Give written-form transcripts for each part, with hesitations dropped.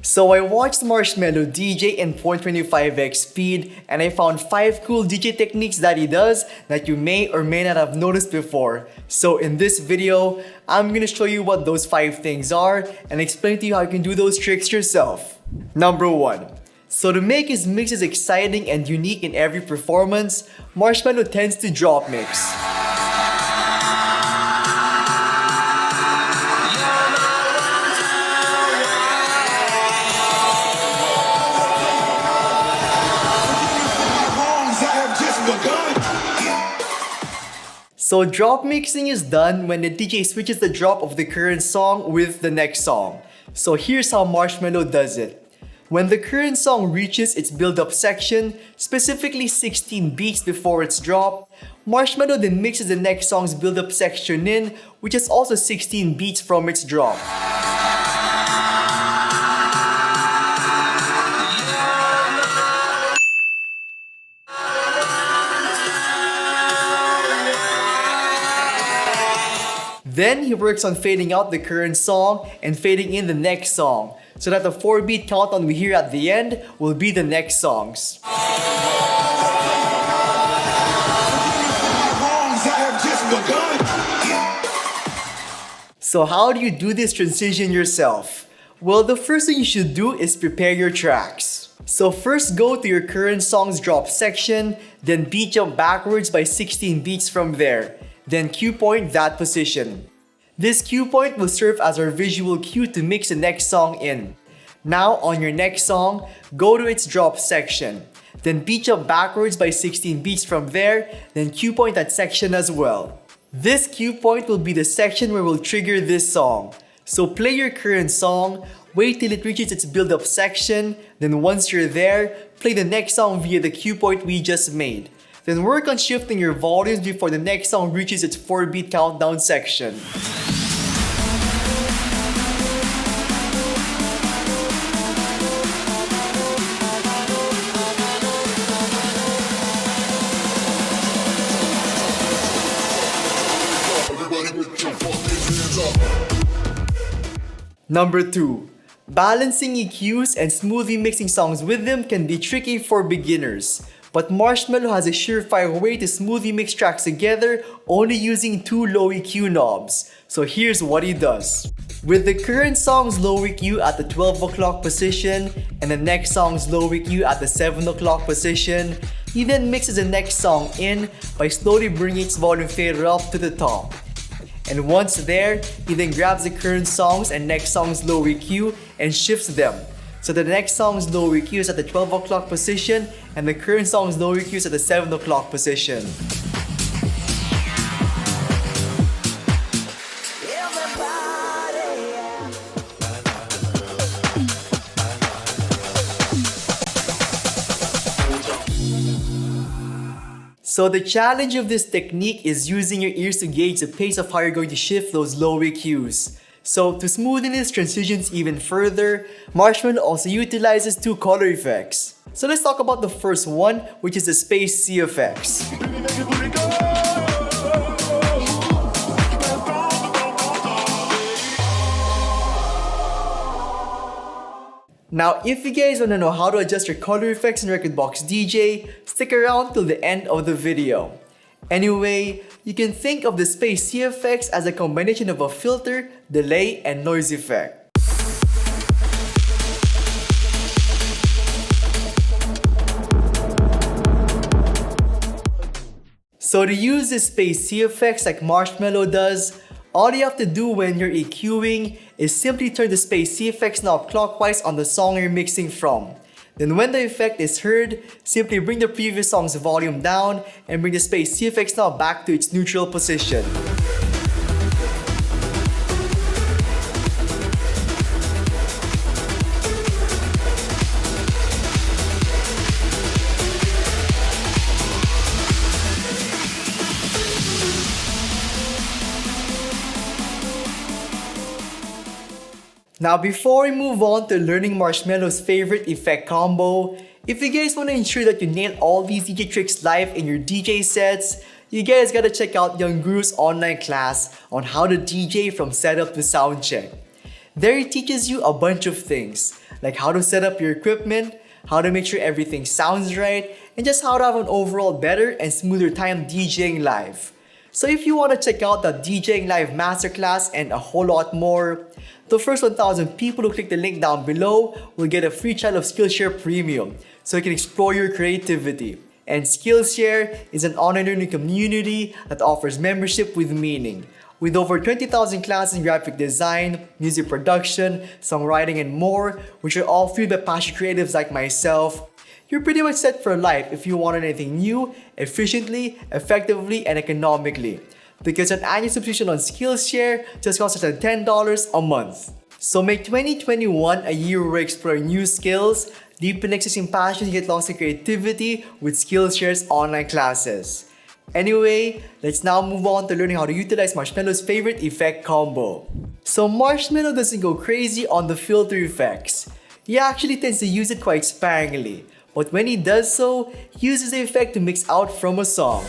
So I watched Marshmello DJ in 425x speed and I found 5 cool DJ techniques that he does that you may or may not have noticed before. So in this video, I'm gonna show you what those 5 things are and explain to you how you can do those tricks yourself. Number 1. So to make his mixes exciting and unique in every performance, Marshmello tends to drop mix. So drop mixing is done when the DJ switches the drop of the current song with the next song. So here's how Marshmello does it. When the current song reaches its build-up section, specifically 16 beats before its drop, Marshmello then mixes the next song's build-up section in, which is also 16 beats from its drop. Then he works on fading out the current song and fading in the next song, so that the 4-beat countdown we hear at the end will be the next songs. So how do you do this transition yourself? Well, the first thing you should do is prepare your tracks. So first go to your current song's drop section, then beat jump backwards by 16 beats from there. Then cue point that position. This cue point will serve as our visual cue to mix the next song in. Now on your next song, go to its drop section. Then beat jump backwards by 16 beats from there, then cue point that section as well. This cue point will be the section where we'll trigger this song. So play your current song, wait till it reaches its build-up section, then once you're there, play the next song via the cue point we just made. Then work on shifting your volumes before the next song reaches its 4-beat countdown section. Number 2. Balancing EQs and smoothly mixing songs with them can be tricky for beginners. But Marshmello has a surefire way to smoothly mix tracks together only using 2 low EQ knobs. So here's what he does. With the current song's low EQ at the 12 o'clock position and the next song's low EQ at the 7 o'clock position, he then mixes the next song in by slowly bringing its volume fader up to the top. And once there, he then grabs the current songs and next song's low EQ and shifts them. So the next song's low EQ is at the 12 o'clock position and the current song's low EQ is at the 7 o'clock position. So the challenge of this technique is using your ears to gauge the pace of how you're going to shift those low EQs. So to smoothen his transitions even further, Marshmello also utilizes 2 color effects. So let's talk about the first one, which is the Space C effects. Now, if you guys want to know how to adjust your color effects in Rekordbox DJ, stick around till the end of the video. Anyway, you can think of the Space C effects as a combination of a filter, delay, and noise effect. So to use this Space C effects like Marshmello does, all you have to do when you're EQing is simply turn the Space C effects knob clockwise on the song you're mixing from. Then when the effect is heard, simply bring the previous song's volume down and bring the Space C effects knob back to its neutral position. Now before we move on to learning Marshmello's favorite effect combo, if you guys want to ensure that you nail all these DJ tricks live in your DJ sets, you guys gotta check out Young Guru's online class on how to DJ from setup to sound check. There he teaches you a bunch of things, like how to set up your equipment, how to make sure everything sounds right, and just how to have an overall better and smoother time DJing live. So if you want to check out the DJing Live Masterclass and a whole lot more, the first 1,000 people who click the link down below will get a free trial of Skillshare Premium, so you can explore your creativity. And Skillshare is an online learning community that offers membership with meaning. With over 20,000 classes in graphic design, music production, songwriting, and more, which are all fueled by passionate creatives like myself, you're pretty much set for life if you want anything new, efficiently, effectively, and economically. Because an annual subscription on Skillshare just costs less than $10 a month. So make 2021 a year where we explore new skills, deepen existing passions, and get lost in creativity with Skillshare's online classes. Anyway, let's now move on to learning how to utilize Marshmello's favorite effect combo. So Marshmello doesn't go crazy on the filter effects. He actually tends to use it quite sparingly. But when he does so, he uses the effect to mix out from a song.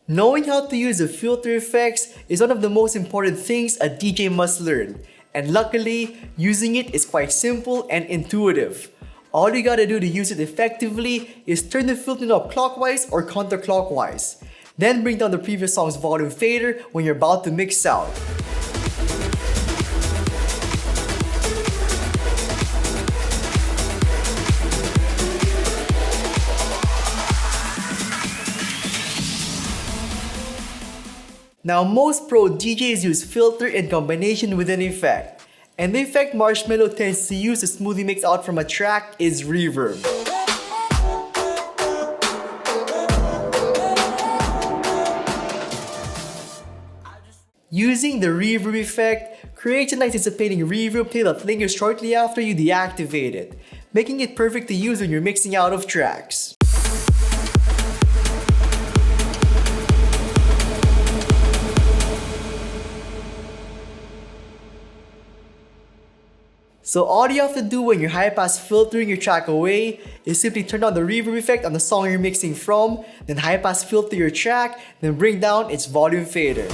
Knowing how to use the filter effects is one of the most important things a DJ must learn. And luckily, using it is quite simple and intuitive. All you gotta do to use it effectively is turn the filter knob clockwise or counterclockwise. Then bring down the previous song's volume fader when you're about to mix out. Now most pro DJs use filter in combination with an effect. And the effect Marshmello tends to use to smoothly mix out from a track is reverb. Using the reverb effect creates an anticipating reverb tail that lingers shortly after you deactivate it, making it perfect to use when you're mixing out of tracks. So all you have to do when you're high-pass filtering your track away is simply turn on the reverb effect on the song you're mixing from, then high-pass filter your track, then bring down its volume fader.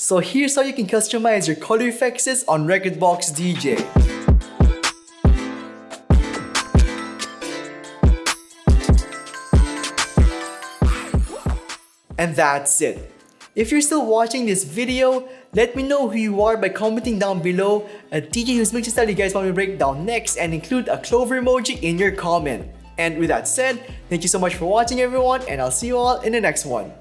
So here's how you can customize your color effects on Rekordbox DJ. And that's it. If you're still watching this video, let me know who you are by commenting down below a DJ whose mixing style you guys want me to break down next and include a clover emoji in your comment. And with that said, thank you so much for watching everyone, and I'll see you all in the next one.